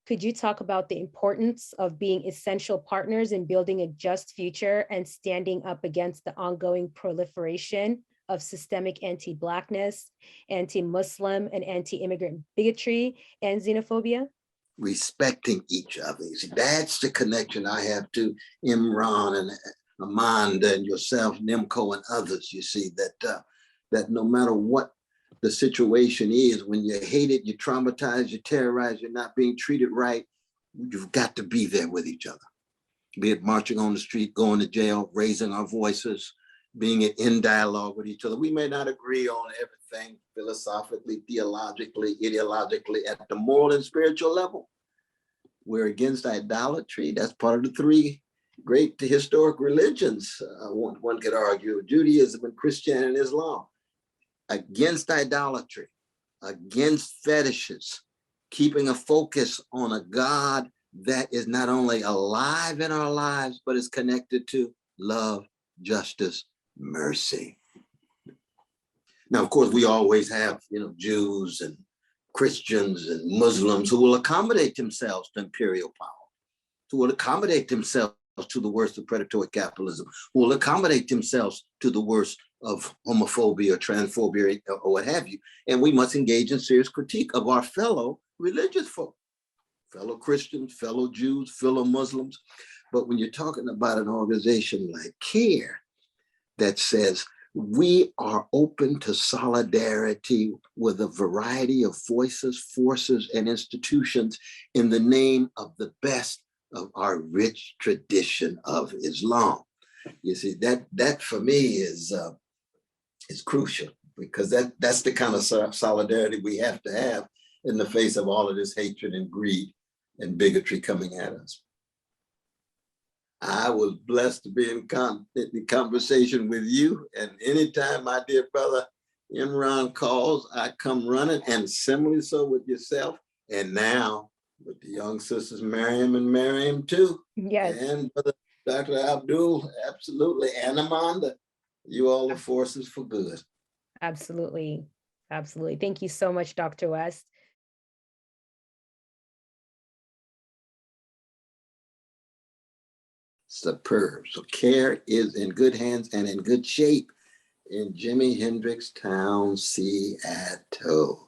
Could you talk about the importance of being essential partners in building a just future and standing up against the ongoing proliferation of systemic anti-Blackness, anti-Muslim, and anti-immigrant bigotry and xenophobia? Respecting each other. See, that's the connection I have to Imran and Amanda and yourself, Nimco and others. You see that no matter what the situation is, when you're hated, you're traumatized, you're terrorized, you're not being treated right, you've got to be there with each other. Be it marching on the street, going to jail, raising our voices, being in dialogue with each other. We may not agree on everything philosophically, theologically, ideologically, at the moral and spiritual level. We're against idolatry. That's part of the three great historic religions, one could argue, Judaism and Christianity and Islam. Against idolatry, against fetishes, keeping a focus on a God that is not only alive in our lives, but is connected to love, justice, mercy. Now, of course, we always have, Jews and Christians and Muslims who will accommodate themselves to imperial power, who will accommodate themselves to the worst of predatory capitalism, who will accommodate themselves to the worst of homophobia or transphobia or what have you. And we must engage in serious critique of our fellow religious folk, fellow Christians, fellow Jews, fellow Muslims. But when you're talking about an organization like CAIR that says we are open to solidarity with a variety of voices, forces, and institutions in the name of the best of our rich tradition of Islam. You see, that for me is crucial, because that's the kind of solidarity we have to have in the face of all of this hatred and greed and bigotry coming at us. I was blessed to be in conversation with you, and anytime my dear brother Imran calls, I come running, and similarly so with yourself, and now with the young sisters Miriam and Miriam too. Yes. And brother Dr. Abdul, absolutely, and Amanda, you all are forces for good. Absolutely. Absolutely. Thank you so much, Dr. West. Superb. So CAIR is in good hands and in good shape in Jimi Hendrix Town, Seattle.